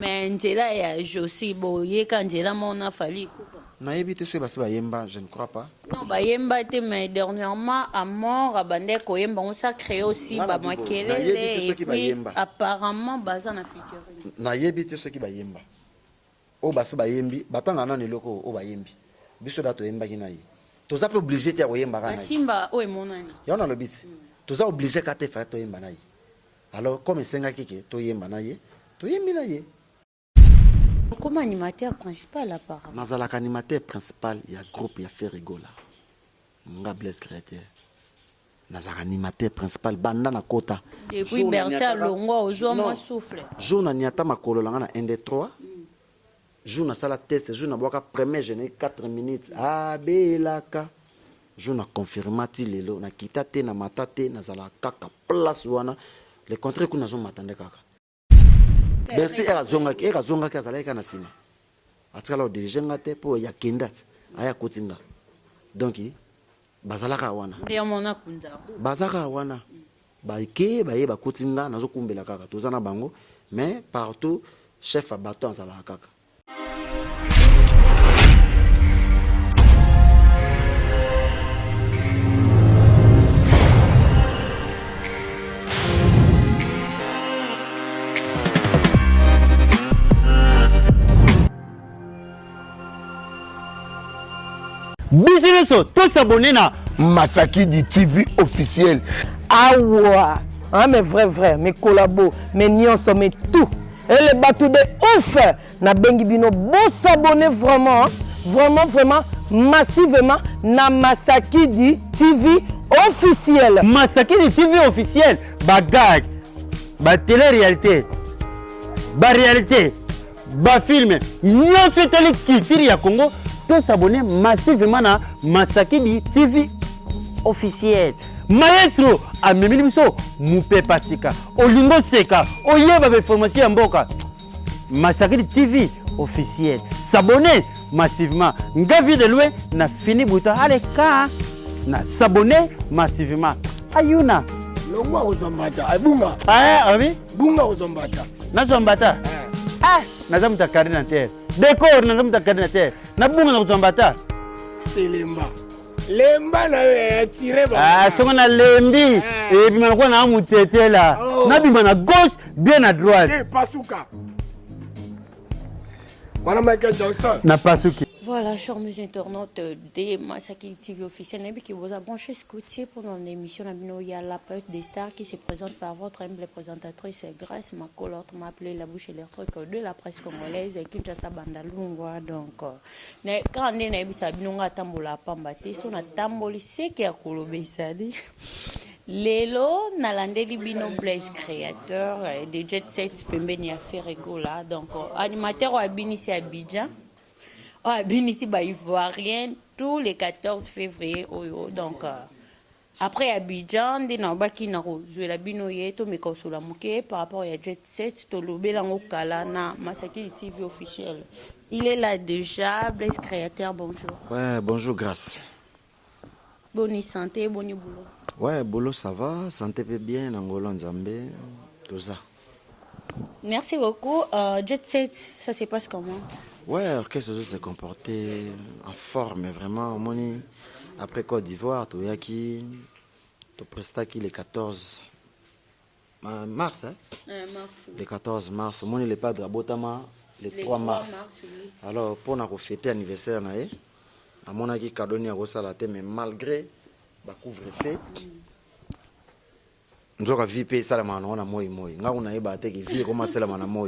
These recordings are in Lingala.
Mais Angela et Josie Boye quand Angela mon a fallu. Naïbité sur la Yemba, je ne crois pas. Non, Yemba était mais dernièrement à mort à Bandé Koyemba on s'est créé aussi bah Makele et puis apparemment Baza na featuring. Naïbité ce qui va Yemba. O basi ba Yembi, batanga nani loko o ba Yembi. Biso da to Yemba kinayi. Toza obligé te Yemba kana. Simba o emonani. Ya on a le bit. Toza obligé ka te fa to Yemba nayi. Alors comme senga kike to Yemba nayi, to Yembi nayi. Comme animateur principal apparemment. Nazala animateur principal, il y a groupe, il y a fait rigola. Nga bless créateur. Nazala animateur principal, banda na kota. Depuis bercé à Longwa, au jour moi souffle. Jour na niata makolo langa na 1 2 3. Jour na sala test, jour na boka premier jeune 4 minutes. Ah belaka. Jour na confirmati lelo na kitate na matate nazala kaka place wana. Le contraire kuna zo matande kaka. Bercy era zonga ki azalaki na sima. Atikala o diriger ngate po ya kendat aya kotinga. Donc bazalaka wana. Ndia mona kunza. Bazaka wana. Ba ike ba ye ba kotinga nazo kumbela kaka tozana bango mais partout chef abato azalaka kaka. Business, tous s'abonner na Masaki du TV officiel. Awa, hein, mais vrai, mes collabos, mes nions, mais tout. Et les bateaux de ouf. Na bengi bino, bon s'abonner vraiment, hein, vraiment, massivement na Masaki du TV officiel. Masaki du TV officiel, bagag, ba télé-réalité, ba réalité, ba film, nions souhaitez culture ya Congo. Tous s'abonner massivement à Masaki du TV officiel. Maestro, à Memiliso, Moupe Pasika, Olingo Seka, Oyeba de formation en Boka. Masaki du TV officiel. S'abonner massivement. Ngavi de loin, na fini bouton. Allez, ka, na s'abonner massivement. Ayuna. Longwa ozombata, bunga. Ah, oui? Bunga ozombata. Na zombata. Ah, na zamuta karina terre. Décor na zamuta karina terre. Na bunga na zombata. Telemba. Lemba na tiré ba. Ah, songo na lembi. Et puis maintenant na mutete là. Na bima na gauche, bien à droite. Eh, pasuka. Voilà Michael Jackson. Na pasuki. Voilà, chers mes internautes de Masaki TV officiel, qui vous a branché scoutier pendant l'émission Il y a la période des stars qui se présente par votre humble présentatrice Grace Makolo, m'a appelé la bouche et les trucs de la presse congolaise et qui a bandalungwa. Donc, quand on est à Binonga Tambola Pambate, son a tamboli, c'est qui a colobé ça dit. Lelo, Nalandeli Bino Blaise créateur de Jet Set Pembeni a fait rigola. Donc, animateur à Binisi Abidjan. Ici, Ivoirien, tous les 14 février. Donc, après Abidjan, par rapport à Jet Set, Masaki TV officiel. Il est là déjà, Blaise créateur, bonjour. Ouais, bonjour, grâce. Bonne santé, bon boulot. Ouais, boulot ça va, santé peut bien, Angola, Nzambé, tout ça. Merci beaucoup. Jet Set, ça se passe comment? Ouais, l'orchestre s'est comporté en forme, vraiment. Après Côte d'Ivoire, Toyaki, tu prestaki le 14 mars. Hein? Mars. Le 14 mars. Mon il est pas de Botama le 3 mars. Oui. Alors, pour nous fêter l'anniversaire, à mon avis, cadeau ni à Rosalate, mais malgré le couvre-feu, nous avons vu ça la manon à moi. Nous avons vu comment c'est la manon.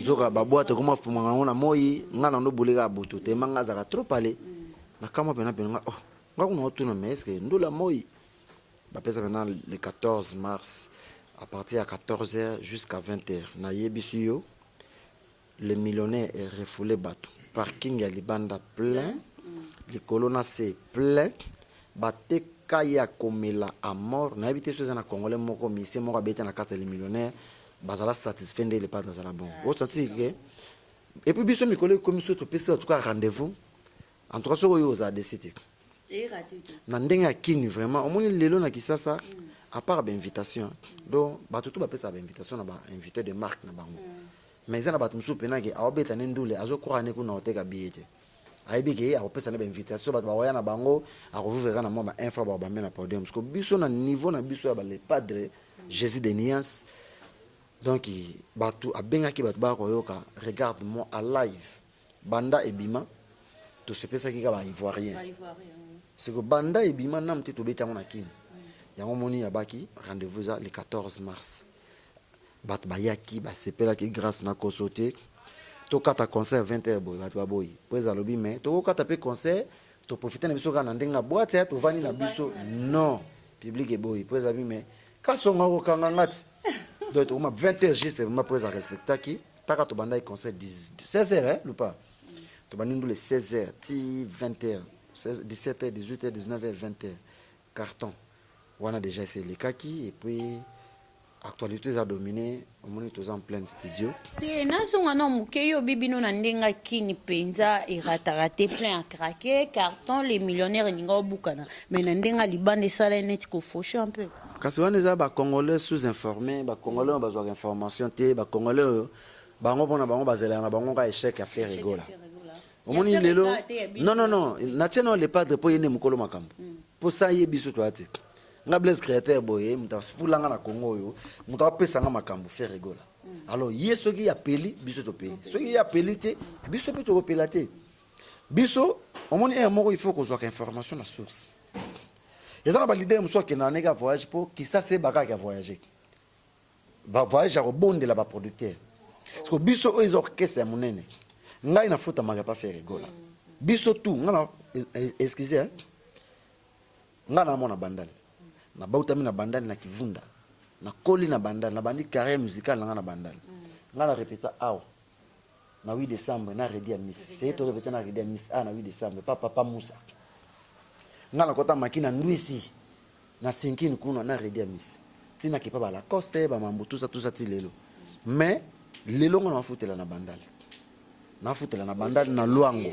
Zoka baboate koma fumanga ona moi ngana no bulega butu te manga zaka trop parler na kama pena pena oh ngako no tuna mais est-ce que ndula moi ba pesa maintenant le 14 mars à partir à 14h jusqu'à 20h na yebisuyo le millionnaire est refoulé bateau parking ya libanda plein les colonnes c'est plein batte kaya komela à mort na habité sur na congolais moko mission moko beta na carte les millionnaires bazala satisfait de les pas dans la bon et puis biso mes collègues comme ça tu en tout cas rendez-vous en tout cas sur yo za décider na ndenga kini vraiment au moins lelo na kisasa à part l'invitation donc tout ba pesa invitation na ba invité de marque na bango mais eza na bato mosusu mpena ke aobeta ne ndule azokroire ne kuna oteka billet te ayebi ke akopesa ne bainvitation bato baoya na bango akovivreka na mwa bainfra bao bambe na podium parce que biso na niveau na biso ya bale padre Jésus de Nias donc bato abengaki bato baya koyoka regarde moi à live banda ebima tosepesaki ka baivoirien c'est que banda ebima nam te tobeti yango na kini yango moni yabaki rendez-vous eza le 14 mars bato bayaki basepelaki grâce na koso te tokata concert 20h boy bato baboyi po eza lobi mais tokokata mpe concert toprofite na biso kaka na ndenge ya boite ya tovandi na biso non public eboyi po eza bi mais kasonga kokanga ngati donc tokoma 20h juste vraiment po eza respectaki taka tobandaki concert 16h lupa tobandi ndule 16h ti 20h 17h 18h 19h 20h carton wana déjà eselekaki et puis actualité a dominé omoni toza en plein studio te nazonga na moke yo bibino na ndenga kini mpenza erataka te plein akrake carton les millionnaires eninga obukana mais na ndenga libanda esala neti kofauche un peu kasi wana eza bacongolais sous-informés bacongolais oyo bazwaka information te bacongolais oyo bango mpona bango bazelaka na bango ka échec ya faire rigola omoni lelo non natie nao le padre mpo ye nde mokolo makambo mpo sa ye biso toya te nga Blaise créateur boye moto afulanga na Congo oyo moto apesanga makambo faire rigola alors ye soki apeli biso topeli soki ye apeli te biso mpe tokopela te biso omoni ere moko il faut kozwaka information na source eza na balider mosusu akenda aneka voyage mpo kisasa ebakaki ya voyage bavoyage ya kobondela baproducteur parce que biso oyo eza orchestre ya monene ngai nafutamaka pa faire rigola biso tu nga na excuse nga na mona bandali na bautami na bandali na kivunda na koli na bandali na bandi carrière musicale na nga na bandali nga na répéta awa na 8 décembre na redi ya miss c'est to répéter na redi ya miss na 8 décembre papa Moussa nga na kota makina ndwisi na sinkini kuna na redi ya miss tina ke pa ba la coste ba mambo tout ça ti lelo mais lelo nga na futela na bandali na Luango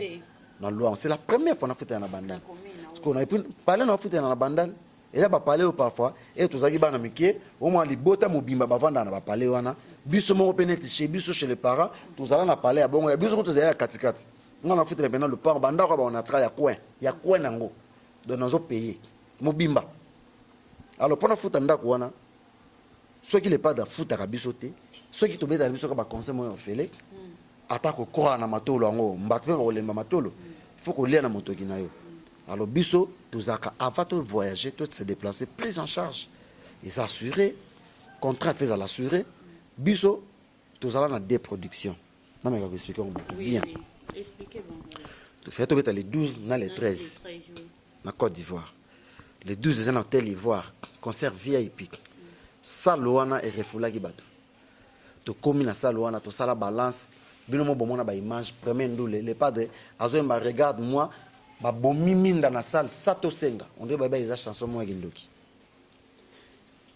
c'est la première fois na futela na bandali parce qu'on a pu parler na futela na bandali et là parler parfois et tous aki bana mikie au moins libota mobimba bavanda na ba parler wana biso mo peneti chez biso chez les parents tous allons na parler ya bongo ya biso ko tous ya katikati nga na futela pendant le parent banda ko ba on a tra ya coin nango donc nazo payer mobimba alors pendant futa ndako wana ceux qui les pas da futa ka biso te ceux qui tobeta biso ka ba conseil mo ofele atako kora na matolo ngo mbato pe ba olemba matolo il faut ko lia na motoki na yo alors biso tozaka avant de voyager tout se déplacer prise en charge et s'assurer contrat fait à l'assurer biso tozala na des productions non mais vous expliquer bien expliquez bon tu fais tout les 12 na les 13 na Côte d'Ivoire les 12 en hôtel Ivoire concert VIP saloana et refulaki bato to komi na saloana to sala balance bino mo bomona ba image premier ndule les padres azo ma regarde moi ba bomi minda na salle sato senga on doit ba eza chanson mo ndoki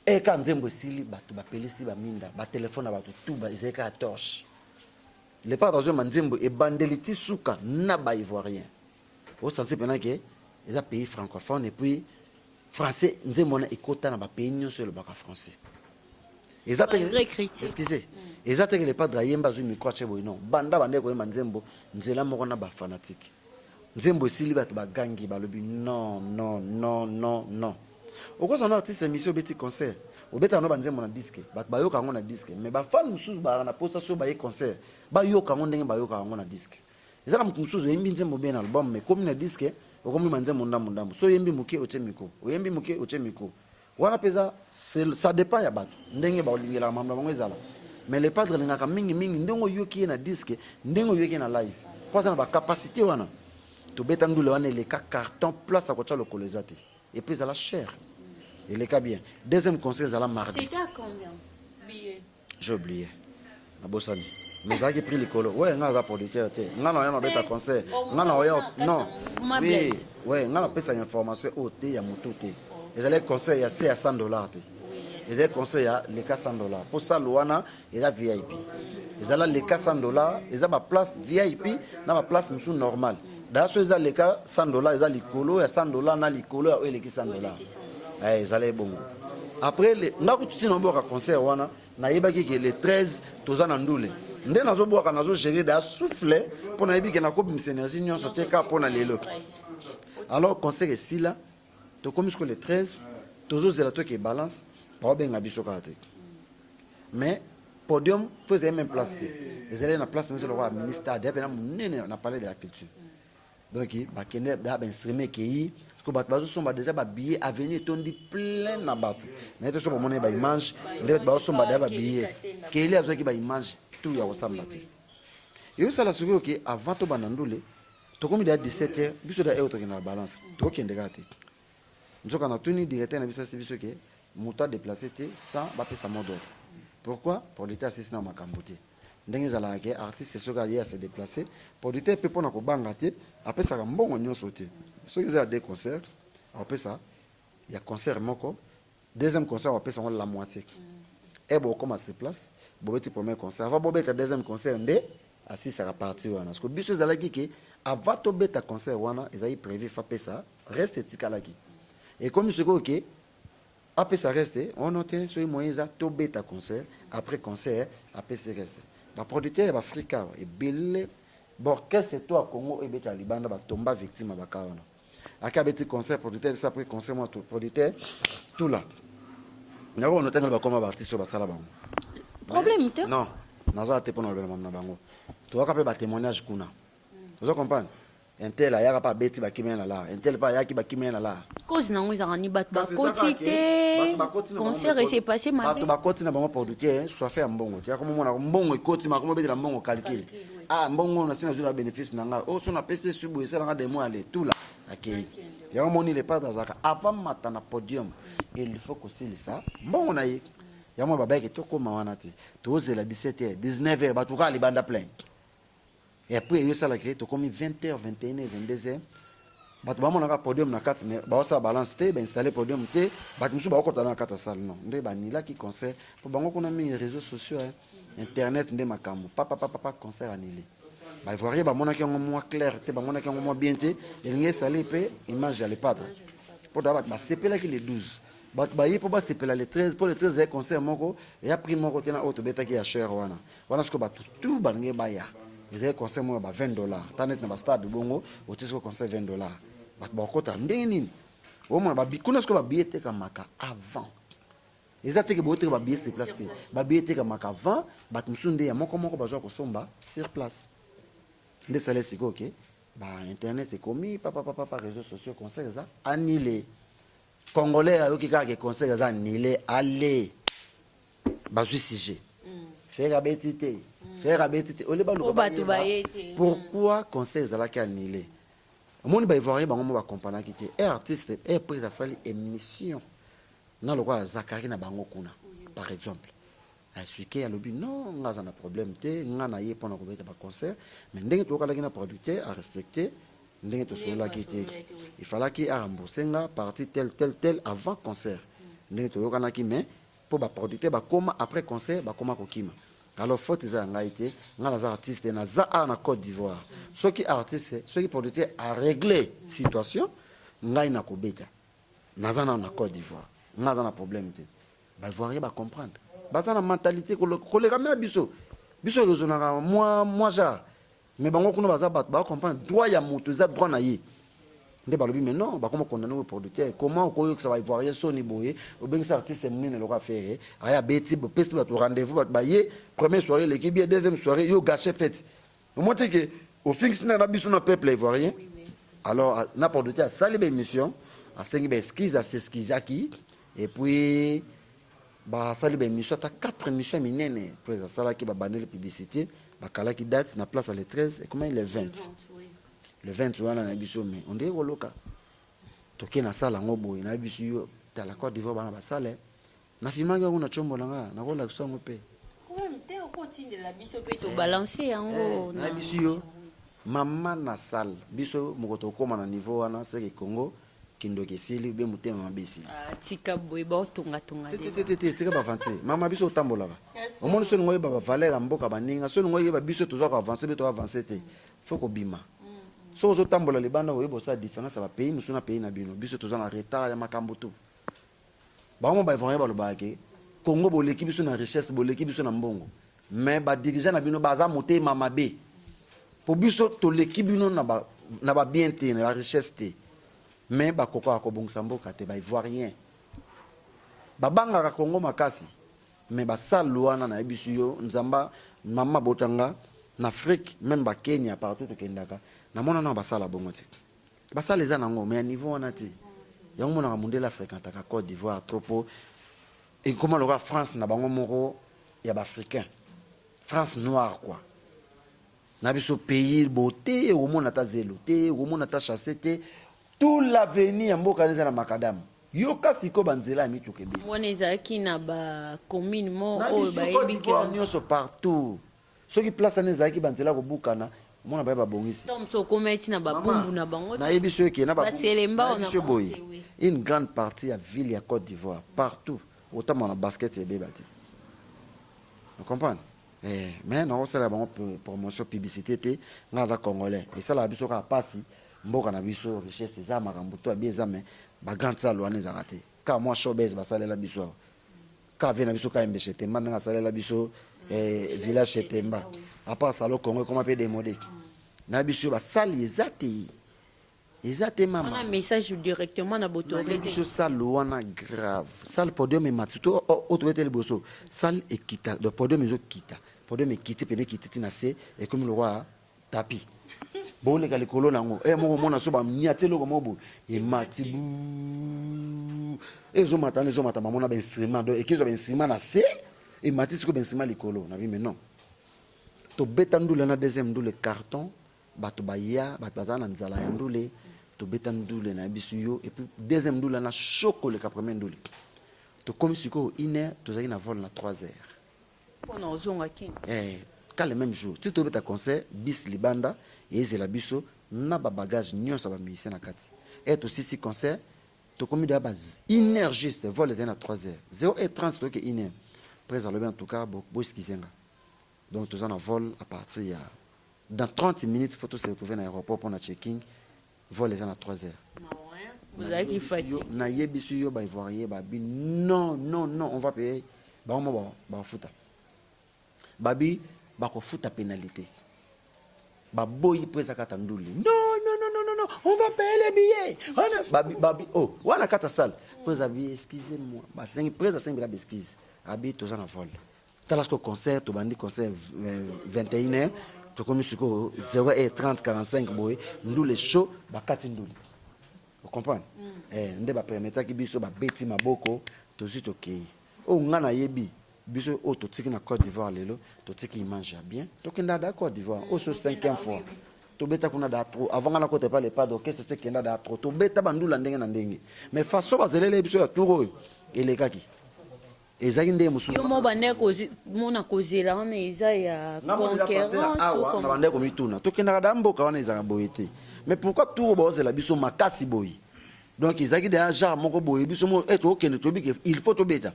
e ka nzembo sili bato ba pelisi ba minda ba téléphone bato tout ba ezeka torche les padres azo manzembo e bandeliti suka na ba ivoirien au senti pendant que les pays francophones et puis français nzembo na ekota na ba pays nyonso le baka français excusez exactement les padres yemba zo micro chebo non banda bande ko yemba nzembo nzela moko na ba fanatique nzembo sili bato bagangi balobi non okosa na artiste émission beti concert obeta no banzembo na disque bato bayoka ngo na disque mais ba fan mususu ba na posa so ba ye concert ba yoka ngo ndenge ba yoka ngo na disque ezaka mutu mususu yembi nzembo bien album mais comme na disque okomi manzembo ndambo so yembi muke oche micro oyembi muke oche micro wana pesa ça dépend ya bato ndenge ba olingela mamla bango ezala mais les padres ngaka mingi ndongo yoki na disque ndongo yoki na live kwa sana ba capacité wana to beta ndule wana le carton place à kocha le colosate et puis ça la cher et les cas bien deuxième concert ça la mardi c'était à combien billet j'ai oublié na bosani mais ça qui pris le colo ouais nga za producteur te nga na yana beta concert nga na oya non oui ouais nga na pesa information au te ya moto te et les conseils ya c'est à $100 te et les conseils ya les $100 pour ça loana et la VIP ils ont les $100 ils ont ma place VIP na ma place musu normal dans ce ils les $100 ils ont les colo ya $100 na les colo et les $100 ils allaient bon après les nga kututi nombo ka concert wana na yebaki que les 13 tozana ndule nde nazobwaka nazogérer da souffle mpo nayebi ke nakobimisa énergie nyonso te ka mpo na lelo. Alors concert esila tokomi siko le 13 tozozela toke balance baobenga biso kaka te mais podium mpo ezali même place te ezali na place moso lokola ministère de pena monene na palais de la culture. Donc bakende bainstrument ekei ko bato bazosomba déjà babillet avenir etondi plein na bato naye to so bomona baimage nde bato bazosomba deja babillet keili azwaki baimage tout ya kosamba te eyosala soki oke avant tobanda ndule tokomi deja 17h biso da eo tokende na balance tokende kaka te nzoka na tuni directeur na biso asi biso ke moto adéplacé te sans bapesa mot d'ordre. Pourquoi? Pour l'état asisi na makambo te ndenge ezalaka ke artiste soki aye ase déplacé producteur mpe mpona kobanga te apesaka mbongo nyonso te soki eza ya deux concerts apesa ya concert moko deuxième concert apesa yango la moitié e bokoma sur place bobeti premier concert avant bobeta deuxième concert nde asisaka parti wana parce que biso ezalaki ke avant tobeta concert wana ezalaki prévu fa pesa reste etikalaki ekomi sikoyo ke apesa reste ono te soki moyen eza tobeta concert après concert apesi reste baproducteur ya baafrika ebele borchestre to ya congo ebeta libanda batomba victime ya baka wana aka abeti concert producteur bisa après concert mwa producteur tout là yango ono tengela bakoma baartiste oyo basala bango problème te non naza te mpona lobela na bango toyaka mpe batémoignage kuna ozo comprendre intel ayaka mpe abeti bakimene na lara intel mpe ayaki bakimene na lara cause nango ezalaka ni bato bakoti te concert ese passé mabe bato bakoti na bango producteur soife ya mbongo te yakomomona mbongo ekoti makoma obetela mbongo calcule ah mbongo nasi nazwi na bénéfice na ngai o so napesi subu esalanga demo ale tula akei yango moni le padre azalaka avant mata na podium il faut kosilisa mbongo na ye yango babayeke tokóma wana te tozela 17h 19h bato kaka libanda plein et après eyosalaki te tokomi 20h 21h 22h bato bamonaka podium na kati mais baosala balance te bainstalle podium te bato mosusu baokota na kati ya salle non nde banilaki concert mpo bango kuna mingi réseaux sociaux internet nde makambo papapapapa concert anile baivoirien bamonaki yango mwa clair te bamonaki yango mwa bien te elingi esali mpe image ya lepadre mpo da bato basepelaki le 12 bato baye mpo basepela le 13 mpo le 13 ezali concert moko eya prix moko te na oyo tobetaki ya cher wana siko bato tu balingi baya ezali concert moko ba $20 ta neti na bastade bongo otie siko concert $20 bato bakokota ndenge nini omona kuna siko babiye etekamaka avant eza teke booteka babiye sur place te babiye etekamaka avant bato mosusu nde ya moko bazwa kosomba sur place nde sale sikoyo ke bainternet ekomi papapapa réseaux sociaux concert eza annulé congolais ayoki kaka ke concert eza annulé ale bazwi sujet faire abeti te faire abeti te ole baluka pourquoi concert ezalaki annulé omoni baivoirien bango mo bakompanaki te e artiste e prise asali émission na lokola zakari na bango kuna par exemple expliqué alobi non nga aza na problème te nga na ye mpona kobeta baconcert mais ndenge toyokalaki na producteur arespecte ndenge tosololaki te ifalaki arembourse nga partie tel avant concert ndenge toyokanaki mais mpo baproducteur bakoma après concert bakoma kokima alors faute eza ya ngai te nga naza artiste naza a na Côte d'Ivoire soki artiste soki producteur aréglé situation ngai na kobeta naza na Côte d'Ivoire nga aza na problème te baivoirien bacomprendre baza na mentalité koleka me na biso elozonaka mwa genre mais bango kuna baza bato bacomprendre droit ya moto eza droit na ye nde balobi mais non bakoma condamné oyo producteur comment okoyokisa baivoirien soni boye obengisa artiste monene eloko affaire aya beti bopesi bato rendez-vous bato baye première soirée eleki bien deuxième soirée yo gâché fête omoi te ke ofingisi na biso na peuple ivoirien alors na producteur asali baémission asengi baesquise aseskizaki et puis basali baémission ata 4 émission minene pres asalaki babandeli publicité bakalaki date na place à le 13 et comment le 20 le 20 wana na biso mais on dit koloka toke na sala ngo boye na biso yo tala Côte d'Ivoire bana basale na filmaki yango na chombo nanga na kola kisango pe te okotindela biso pe to balancer yango na biso yo mama na sale biso moko tokoma na niveau wana seke Congo kindoki esili be motema mabesi tika boye baotonga te tika bavanti mama biso otambolaka omoni soni ngoyeba bavaleur ya mboka baninga soni ngoyeba biso tozwa koavance be toavance te faut kobima so ozotambola libanda oyeba osala différence ya bapays mosusu na pays na bino biso toza na retard ya makambo tu bango baivoirien balobaka ke Congo boleki biso na richesse boleki biso na mbongo mais dirigeant na bino baza moté mamabe pour biso to l'équipe bino na ba bien te na richesse te mais bakoko ko bongisa mboka te ba ivoirien babanga Congo makasi mais basala wana na biso yo nzamba mama botanga na Afrique même ba Kenya partout to kendaka na mona na basala bongo te basala eza nango mais à niveau wana te yango mona ka mondela fréquentaka Côte d'Ivoire trop et comment le France na bango moko ya ba africain France noire quoi na biso pays beauté au mona ta zeloté au mona ta chassé tout l'avenir mboka neza na makadam yoka siko banzela ya mitokebe mwana ezalaki na bacommune mo oyo bayebi nyonso partout soki place ane ezalaki banzela kobukana mona baye babongisi moso okoma eti na babumbu na bango nayebi so eke baselemba boye une grande partie ya ville ya Côte d'Ivoire partout otama na basket ebeba te vous comprenez mais nakosala bango promotion publicité te nga aza congolais esalaka biso kaka pasi mboka na biso richesse eza makambo to abi eza me bagrande sale wana ezaka te kaka mwa showbase basalela biso awa kaka vie na biso kayembe chetemba ndenge asalela biso village chetemba apart salo congo ekoma mpe demodeki na biso basali eza te mama message directement na botoré biso sale wana grave sale podium emati to otobete liboso sale ekita de podium ezokita podium ekiti pene ekititi na se ekomi lokwa tapi boleka likolo nango moko mona so bamiate eloko moko emati ezomata bamona bainstrument donc ekezwa bainstrument na se emati siko bainstrument likolo na bimi non tobeta ndule na deuxième ndule carton bato baya bato bazala na nzala ya ndule tobeta ndule na biso yo et puis deuxième ndule na chokoleka première ndule tokomi sikoyo 1h tozalaki na vol na 3h mpona ozonga kini ka le même jour ti tobeta concert bis libanda ezela biso na babagage nyonso bamusicien na kati et tosisi concert tokomi deya 1h juste vol ezali na 3h 0h30 toyoki 1h près alobi en tout cas boeskizenga donc toza na vol à partir ya dans 30 minutes faut se retrouver na aéroport pour na checking vol eza na 3h ozalaki fati nayebi so yo baivoirien babi non on va payer bango bafuta babi bakofuta pénalité baboyi mpo eza kata nduli non on va payer les billets babi wana kata sale mpo eza bi excusez-moi basengi presa sengi bila besquise abi toza na vol tala siko concert tobandi concert 21h tokomi siko 0h30 45 boye ndule show bakati nduli vous comprenez nde bapermetaki biso babeti maboko tozwi tokei oyo nga nayebi biso oyo totiki na Côte d'Ivoire lelo totiki image ya bien tokenda da Côte d'Ivoire oyo so 5e fois tobeta kuna da trop avant nga nakota epa lepa d'orchestre sekenda da trop tobeta bandula ndenge na ndenge mais façon bazelele biso ya tour oyo elekaki ezaki nde mosusu yo mo bande mona kozela wana eza ya conquérance awa na bande komituna tokendaka da mboka wana ezaka boye te mais pourquoi tour bozela biso makasi boye donc ezaki de un genre moko boye biso mo eto okende tobiki il faut tobeta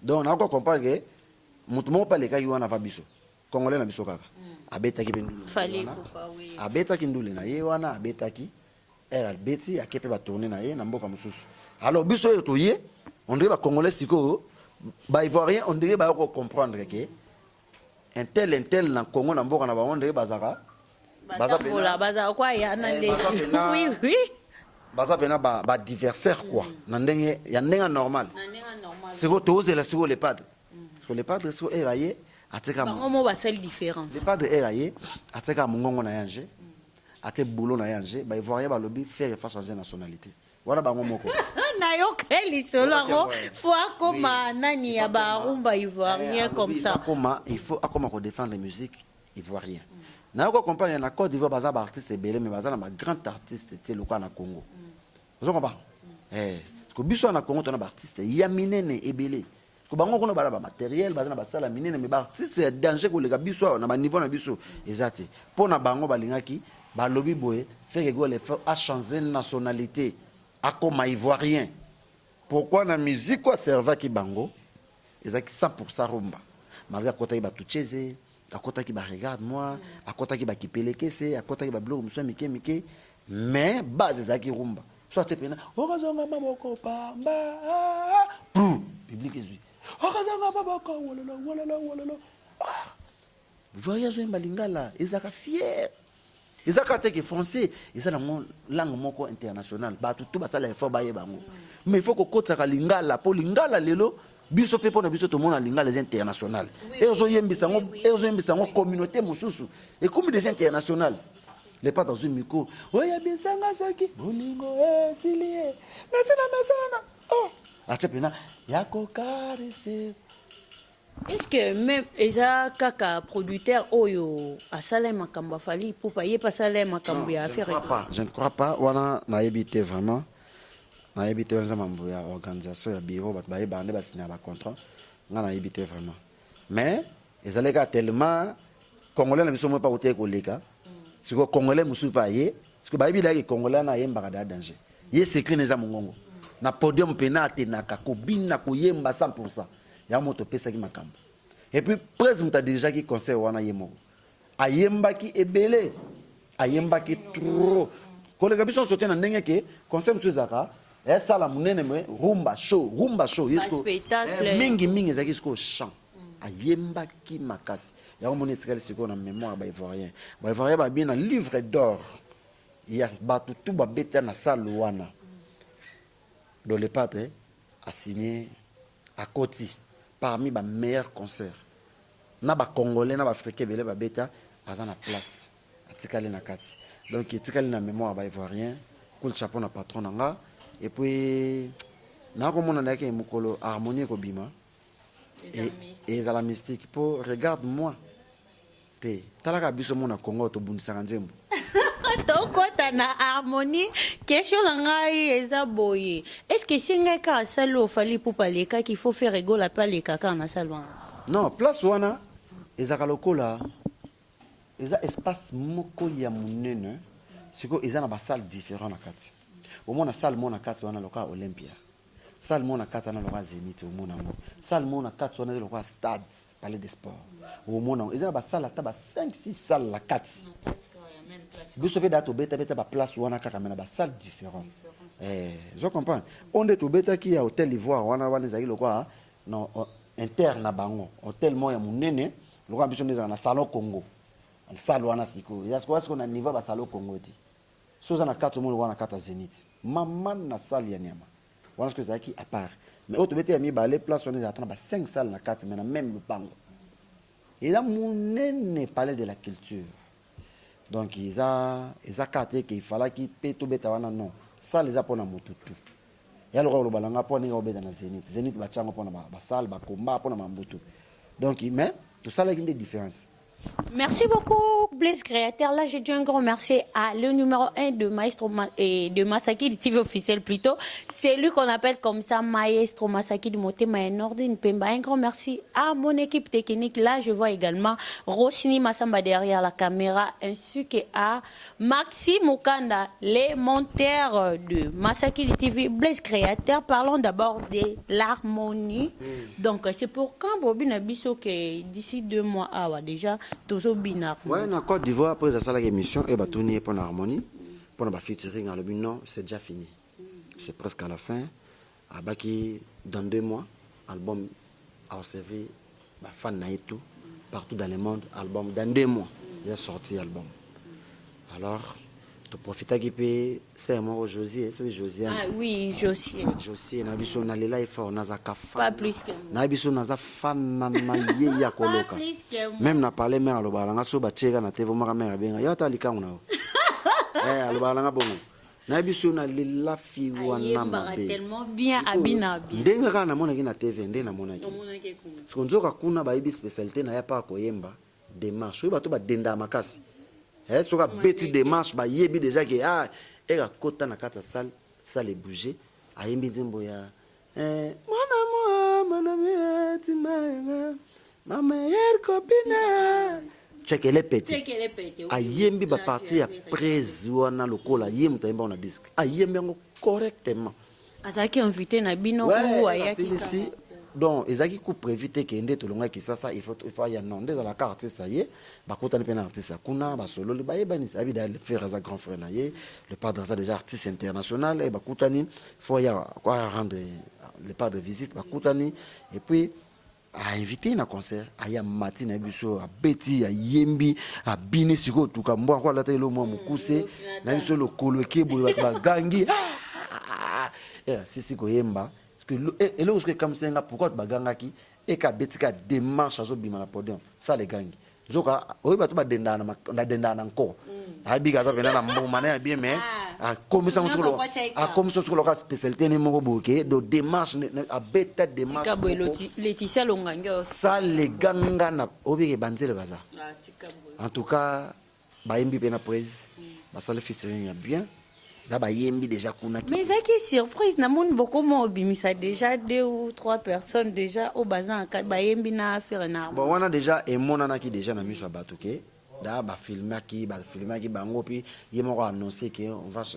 donc on a encore comprendre que mutu moko pale kaki wana va biso congolais na biso kaka abetaki pe ndule fallait pas oui abetaki ndule na ye wana abetaki era beti akepe ba tourner na ye na mboka mosusu alors biso eto ye on dirait ba congolais siko ba ivoirien on dirait ba ko comprendre que un tel na Congo na mboka na ba on dirait bazaka baza kwa ya na oui baza pena ba diversaire quoi na ndenge ya ndenge normal siko tozela siko les padres sur les padres siko eraye ateka mo ba seule différence les padres eraye ateka mongongo na yanje ate boulot na yanje ba ivoirien ba lobby faire face à nationalité wana bango moko na yo keli solo faut akoma nani ya ba rumba ivoirien comme ça il faut akoma ko défendre la musique ivoirienne na ko comprendre na Côte d'Ivoire baza ba artiste belé mais baza na ba grand artiste te lokwa na Congo vous comprenez ko biso na Congo tona ba artiste ya minene ebelé ko bango kono bala ba matériel baza na ba sala minene mais ba artiste ya danger ko leka biso na ba niveau na biso ezate pona bango balingaki ba lobby boye fait que le fait a changer nationalité akoma ivoirien pourquoi na musique quoi serva ki bango ezaki 100% rumba malgré kota ki ba tucheze akota ki ba regarde moi akota ki ba kipelekese akota ki ba blog muso mike mais base ezaki rumba soit tu pena okazonga maboko pamba public ezui okazonga maboko wololo voyage oyemba lingala ezaka fier ezaka te ke français eza na langue moko internationale bato tout basala effort bayeba yango mais il faut kokotisaka lingala mpo lingala lelo biso mpe mpo na biso tomona lingala eza international ezoyembisa yango communauté mosusu ekomi déjà international les pas dans une micro oyebisanga soki bolingo esilie nasina mesana oh acha pena yakokarese. Est-ce que même eza kaka producteur oyo asala makambo afali pour pas pasala makambo ya affaire? Je ne crois pas wana nayebi te vraiment nayebi te wana mambo ya organisation ya bureau bato bayeba nde basigna ba contrat nga nayebi te vraiment mais ezaleka tellement congolais na biso mo pa kote koleka siko congolais musu pa ye siko bayebi la ke congolais na yemba ka danger ye secret neza mongongo na podium penate na kakobina koyemba 100%. Ya moto pesa ki makambo. Et puis presque muta déjà qui conseil wana yemo. Ayemba ki ebele. Ayemba ki trop. Kolega biso sote na ndenge ke conseil musu zaka esa la munene me rumba show yesko. Mingi zaki sko chant. Ayemba ki makasi. Ya moni tsikali siko na mémoire ba ivoirien. Ba ivoirien ba bien na livre d'or. Ya batu tout ba beta na salle wana. Dans le padre a signé à Koti parmi les meilleurs concerts. Na ba congolais na ba africain belé ba beta aza na place. Atikali na kati. Donc atikali na mémoire ba ivoirien, cool chapeau na patron nga et puis na ko mona ndake mukolo harmonie ko bima. Et za la mystique pour regarde-moi. Te talaka biso mona Congo to bundisaka nzembo. Donc, quand on a harmonie, question eza boye. Est-ce que c'est un cas salo fali pour parler qu'il faut faire rigoler la parler caca en salon? Non, place wana ezaka lokola eza espace moko ya munene. Siko eza na ba salle différent na kati. Au moins na salle mona kati wana loka Olympia. Salle mona kati na loka Zénith au mona ngo. Salle mona kati wana loka Stade Palais des Sports. Au mona eza na ba salle ata ba 5-6 salles la kati. Biso pe dato beta ba place wana kaka mena ba salle différent. Je comprends. On est au beta qui a hôtel Ivoire wana zaki lokwa non interne na bango. Hôtel mo ya munene, lokwa biso neza na salon Congo. Na salle wana siko. Ya siko na niveau ba salon Congo ti. Soza na kato mo wana kata Zénith. Maman na salle ya nyama. Wana siko zaki à part. Mais auto beta ya mi ba les places wana za ba 5 salles na kati mena même le pango. Et là munene palais de la culture. Donc ils a carté qu'il fallait qu'il paie tout bêta wana non ça les a pour na mututu ya lo lo balanga pour ninga obeta na Zénith ba chango pour na ba salle ba combat pour na mambutu donc mais tout ça là il y a des différences. Merci beaucoup, Blaise Créateur. Là, j'ai dit un grand merci à le numéro 1 de Maestro et de Masaki, du TV officiel plutôt. C'est lui qu'on appelle comme ça, Maestro Masaki du Motema Nordine Pemba. Un grand merci à mon équipe technique. Là, je vois également Rossini Massamba derrière la caméra, ainsi qu'à Maxime Mukanda, les monteurs de Masaki du TV, Blaise Créateur. Parlons d'abord de l'harmonie. Donc, c'est pour quand Bobby Nabiso que d'ici 2 mois, déjà, ouais, dans Côte d'Ivoire, après ça, l'émission, et tourner pour l'harmonie, pour la featuring, non, c'est déjà fini. C'est presque à la fin. Abaki, dans 2 mois, album a observé, fan naïtou, partout dans le monde, album, dans 2 mois, il a sorti l'album. Alors, tu profites qui peut, c'est moi Josie, c'est Josie. Ah oui, Josie. Josie, na biso na lela ifa na za kafa. Pas plus que moi. Na biso na za fan na ye ya koloka. Même na parler mais alo balanga so ba cheka na TV mara mera benga. Ya ta likangu na. Alo balanga bongo. Na biso na lela fi wana mabe. Tellement bien abina bien. Ndenga kana mona ki na TV ndenge na mona ki. Parce nzoka kuna ba ibi spécialité na ya pa koyemba démarche. Oyo bato ba denda makasi. Soka beti démarche ba yebi déjà que eka kota na kata salle bouger ayembi nzembo ya mon ami tu m'aimes ma meilleure copine chekele peti ayembi ba partie après wana lokola yembi tayemba na disque ayembi ngo correctement azaki invité na bino ou ayaki ici donc ezaki coup prévité que ndé tolonga ki ça il faut ya non des la carte ça y est ba kota ni pena artiste kuna ba solo li ba yebani abi da le faire za grand frère na ye le padre ça déjà artiste international et ba kota ni faut ya quoi rendre le pas de visite ba kota ni et puis a invité na concert aya mati na biso a beti a yembi a bini siko tuka mbwa kwa lata ilo mwa mukuse na biso lo kolo kebo ba gangi sisi ko yemba parce que et là comme senga pourquoi ba gangaki et ka beti ka démarche azo bima na podium ça les gangi zoka oyiba to ba dendana na dendana encore abi gaza pena na mbuma na bien mais a commission sur le spécialité ni moko boké de démarche a beta démarche Tikabo Laetitia Longango ça les ganga na obi ke banzele baza en tout cas ba yembi pena prise ba sale featuring ya bien da ba yembi déjà kuna mais ça qui est surprise na monde beaucoup mo bimisa déjà 2 ou 3 personnes déjà au bazan ka ba yembi na affaire na bon on a déjà et mon anaki déjà na miso batuke da ba filmer qui bango puis il m'a annoncé que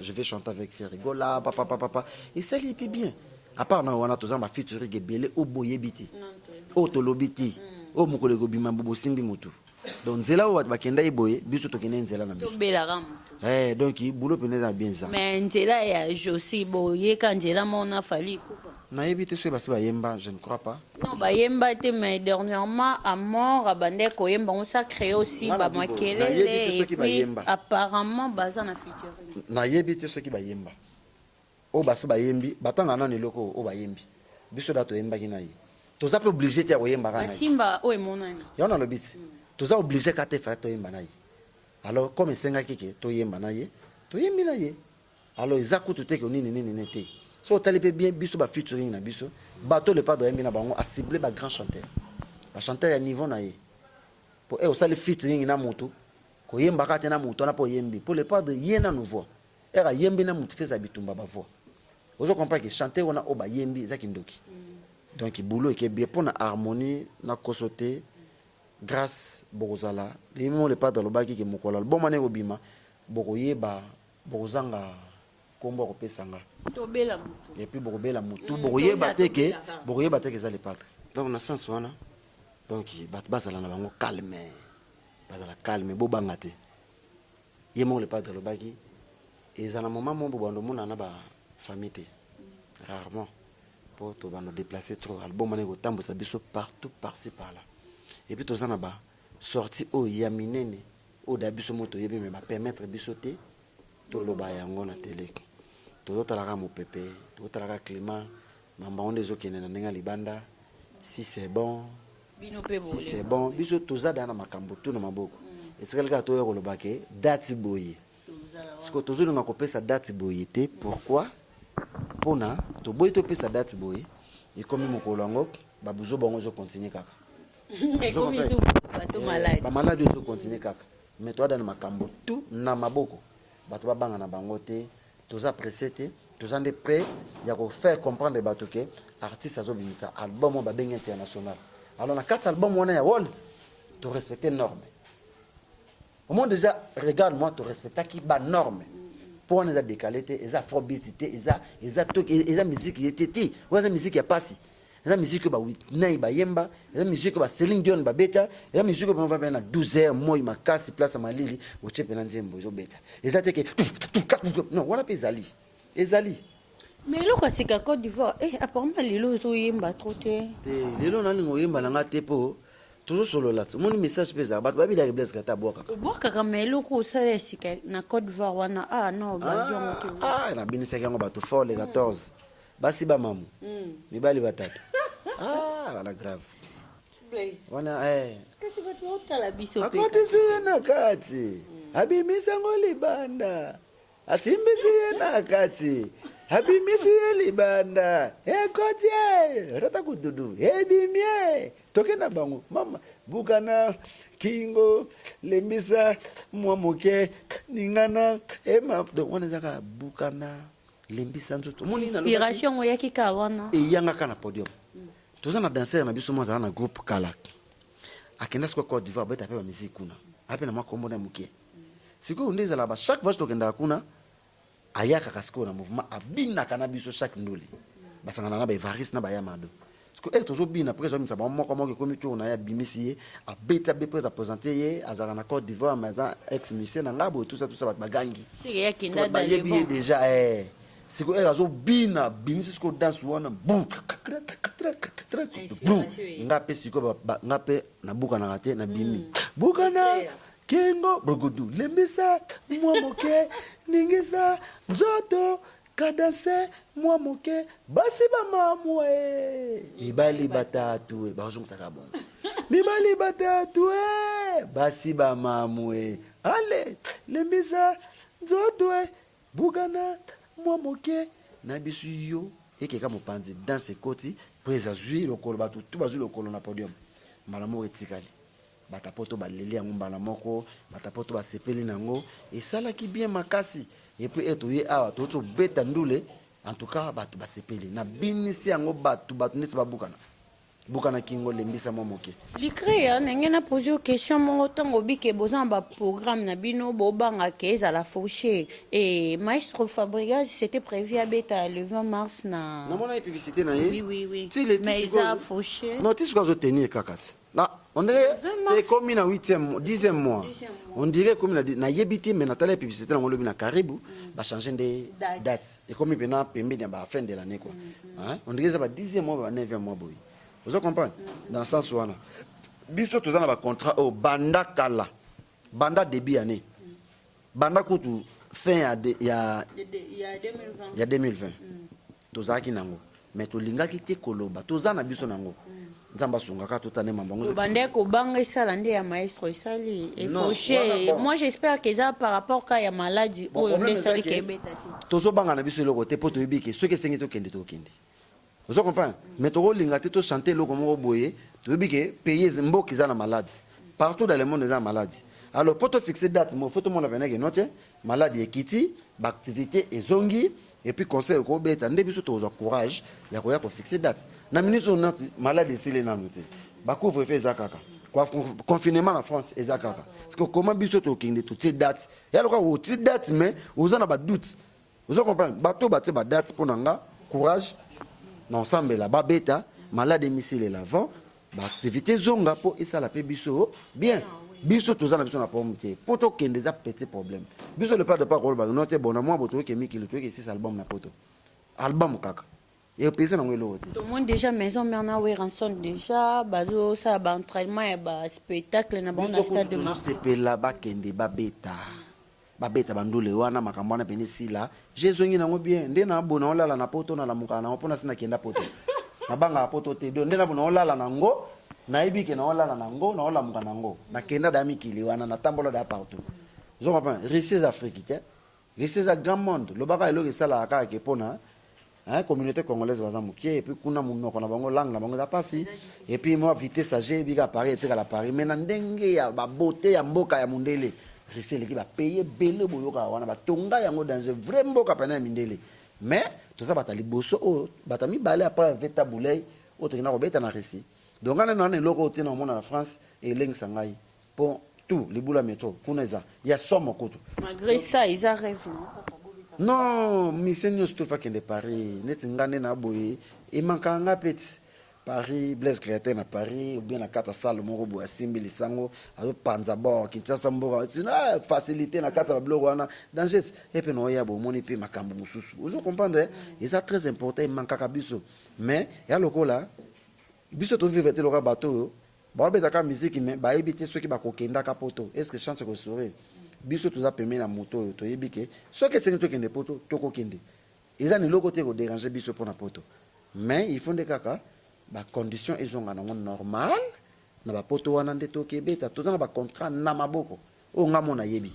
je vais chanter avec Ferrigo là papa et ça lui bien à part na on a tous en ba featuring gebele au boyebiti au tolobiti au mukolego bima bobo simbi mutu donc nzela o ba kenda iboye biso to kene nzela na biso to bela ram donc il boulot peneza bien ça mais nzela ya Josi boye quand nzela mona fali coupa na yebite so ba se ba yemba je ne crois pas non ba yemba te mais dernièrement à mort abande ko yemba on ça créé aussi ba makelele et puis apparemment baza na featuring na yebite so ki ba yemba o ba se ba yembi batanga na loko o ba yembi biso da to yemba kinayi to za pe obligé te ya ko yemba kana simba o emonani ya na lobiti to za obligé ka te fa to yemba nayi alors comme senga kike to yemba nayi to yembi nayi alors izakutu te ko nini nete so talipe bien biso ba featuring na biso bato le pas de yembi na bango a ciblé ba grand chanteur ba chanteur ya niveau nayi pour e o sali featuring na moto ko yemba ka te na moto na po yembi pour le pas de yena nouveau era yembi na moto feza bitumba ba voix ozo comprendre que chanter on a oba yembi za kindoki donc boulot est bien pour na harmonie na kosote grâce bozala les moments le pas dans le baki que mokola bon mané obima bokoyeba bozanga kombo ko pesanga to bela mutu et puis bokobela mutu bokoyeba teke za le patre donc na sens wana donc bat bazala na bango calme bo bangate yemo le pas dans le baki et za na moment mo bondo mona na ba famille rarement pour to bano déplacer trop album mané ko tambo sa biso partout par-ci par-là et puis to za na ba sorti o ya minene o da biso moto yebi me ba permettre biso te to loba yango na télé to talaka mo pepe to talaka climat mamba on des okene na nenga libanda si c'est bon biso to za da na makambo to na maboko et c'est quelqu'un to yoko lobake date boye parce que to zo nga ko pesa date boye te pourquoi pona to boy to pesa date boy et comme mo ko lango ba buzo bango zo continuer kaka et comme ils sont bato malade ba malade zo continuer kaka mais to adana makambo tout na maboko bato ba banga na bango te to za presété to za ndé prêt ya ko faire comprendre bato que artiste azo bimisa album ba benga international alors na 4 albums on a world to respecter normes au moins déjà regarde moi to respecter qui ba normes pour les décalés les afrobeat les musique qui était ouais musique ya pasi les musique ba Whitney ba yemba les musique ba Céline Dion ba beta les musique ba on va na 12h moi makasi place malili o chepe na nzembo zo beta ezate que non wala pe ezali mais lo ka sika Côte d'Ivoire apparemment lelo zo yemba trop te lelo na lingo yemba na ngate po toujours solo là mon message pesa bat ba bila blesse kata boka mais lo ko sala sika na Côte d'Ivoire wana non ba jongo na binisa yango bato fort les 14 basi ba mamu mibali batatu wala grave wana kasi bato otala biso pe akotisi na kati abimisa ngolibanda asimbisi na kati abimisi libanda ekotie rata kududu ebimie tokena bango mama bukana kingo lembisa mwamoke ningana ema donc wana zaka bukana lembisa nzoto inspiration oyaki ka wana eyanga kana podium toza na danser na biso mwa na groupe Kalak akenda siko Côte d'Ivoire beta pe ba musique kuna ape na makombo na muke siko ndeza la ba chaque fois tokenda kuna ayaka kasiko na mouvement abina kana biso chaque ndoli basangana na ba Evaris na ba Yamado siko tozo bina après zo mitsa ba moko moko komi to na ya bimisi abeta be près à présenter ye azara na Côte d'Ivoire mais ex musicien na ngabo tout ça ba gangi c'est ya kinda ba yebi déjà siko azo bina bimisi siko dance wana boum ngape siko ngape na buka na rate na bimi buka na kingo brogodu lembisa mwa moke ningisa nzoto kadase mwa moke basi ba mamwe mibali batatu bazongusaka bon mibali batatu basi ba mamwe ale lembisa nzoto bugana mwa moke na bisu yo ekeka mopanzi dans ce côté près azui lokolo batu tout bazui lokolo na podium mbala moko etikali batapoto baleli yango mbala moko batapoto basepeli nango esalaki bien makasi epuis etoye awa tobeta ndule en tout cas batu basepeli na binisi yango batu neti babukana bukana kingo lembisa mwa moke Likre ndenge na posé une question mon temps obike bozan ba programme na bino bobanga keza la fauché et maestro Fabregas c'était prévu à beta le 20 mars na mona publicité na ye oui mais ça fauché non tu sais tenir kakati là on dirait t'es comme na 10e mois on dirait comme na yebiti mais na tala publicité na ngolobi na karibu ba changer de date et comme pena pembe na ba fin de l'année quoi hein on dirait ça ba 10e mois ba 9e mois boy vous comprenez dans le sens où on a biso tozana ba contrat au banda kala banda début année banda kutu fin ya 2020 tozaki nango mais tolingaki te koloba tozana biso nango nzamba sungaka totane mambango bande ko banga sala nde ya maestro sali et fauché moi j'espère que ça par rapport à ya maladie ou nde sali ke beta tozo banga na biso loko te poto yebiki soki sengi to kende to kende vous comprenez mais to linga te to chanter loko moko boye to yebiki payer mboki za na maladie partout dans le monde za maladie alors poto fixer date mo photo mona venake note maladie ekiti ba activité ezongi et puis conseil ko beta nde biso to courage ya ko fixer date na minute on maladie sile na note ba couvre feu zakaka quoi confinement en France ezakaka parce que comment biso to kinde to ti date ya lokwa o ti date mais ozana ba doute vous comprenez bato baté ba date pour nanga courage na ensemble la ba beta maladie misile l'avant ba activité zonga po esala pe biso bien biso tozana biso na pomme te poto kende za petit problème biso le pas de parole ba note bon na moi boto ke miki le to ke 6 album na poto album kaka et pesa na ngelo te tout le monde déjà maison merna we ranson déjà bazo ça ba entraînement et ba spectacle na bon stade de match c'est là ba kende ba beta bandule wana makambo na pene sila jezongi nango bien nde na bona olala na poto na la mukana opona sina kenda poto na banga poto te do nde na bona olala nango na ibike na olala nango na ola mukana nango na kenda da mikili wana na tambola da partout zo papa richesse africaine richesse à grand monde lo baka elo ke sala ka ke pona hein communauté congolaise bazamukie et puis kuna munoko na bango langue na bango za pasi et puis moi vitesse age bika Paris etika la Paris mais na ndenge ya ba beauté ya mboka ya mundele risele ki ba payer bele boyoka wana ba tonga yango dans un vrai mboka pana mindele mais tout ça batali boso o batami balé après veta boulay o to kina ko beta na resi donc on a loko te na mona na France et leng sangai pour tout les boula métro kuneza ya somo koto malgré ça ils arrivent non mission tout fa kende Paris net ngane na boye e mankanga petit Paris Blaise Créateur na Paris ou bien na kata salle moko bo asimbi lisango azo panza bo Kinshasa mboka sina facilité na kata bloko wana danger et puis no ya bo moni pe makambo mususu vous comprenez et ça très important mankaka biso mais ya lokola biso to vivre te loka bateau ba betaka musique mais ba ebité ceux qui ba kokenda ka poto est-ce que chance ko sourire biso to za pemé na moto to yebike ceux qui c'est to kende poto to kokende ils ani loko te ko déranger biso pour na poto mais il faut de kaka ba condition ezonga nango normal na ba poto wana nde to kebeta to na ba contrat na maboko o ngamo na yebi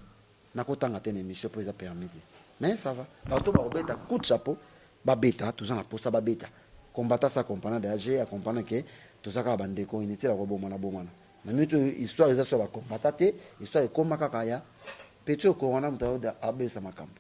na kotanga tene émission pour ça permettre mais ça va ba to ba robeta coup de chapeau ba beta to na posa ba beta combattre sa compagnie d'AG accompagner que to saka bandeko inité la robomana bomana na mitu histoire eza so ba combattre histoire e koma kaka ya petit corona mutayo da abesa makambo.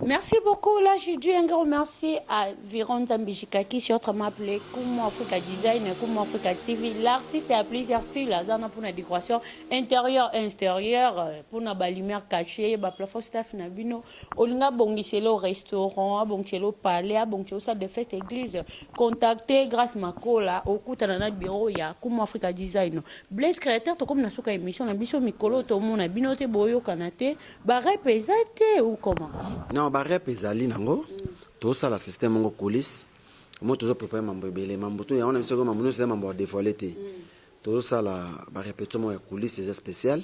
Merci beaucoup. Là, je dis un grand merci à Viron Zambijikaki, qui autrement appelé Kumo Africa Design et Kumo Africa TV. L'artiste a plusieurs styles. Là, pour la décoration intérieure et extérieure, pour la lumière cachée, la plafond staff nabino. Olinga bongiselo restaurant, bongiselo palais, bongiselo salle de fête église. Contactez grâce Makola au coup de bureau ya Kumo Africa Design. Blaise Créateur, tout comme na émission, na biso mikolo, tout le monde a binoté boyo kanate, ba repésate ou comment? Non, barep ezali nango. Tout ça la système ngo coulisse. Moi toujours préparer mambo belé mambo tout on a vu que mambo c'est mambo dévoilé té. Tout ça la répétition ya coulisse c'est spécial.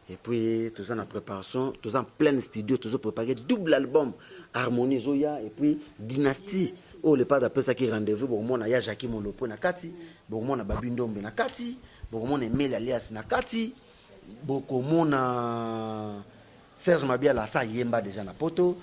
Et puis tout ça en préparation, tout ça en plein studio, tout ça préparer double album Harmonie Zoya et puis Dynastie. Oh le pas d'après ça qui rendez-vous bon moi ya Jackie Molopo na kati, bon moi na Babi Ndombe na kati, bon moi na Emile alias na kati, bon moi na Serge Mabiala ça yemba déjà na poto.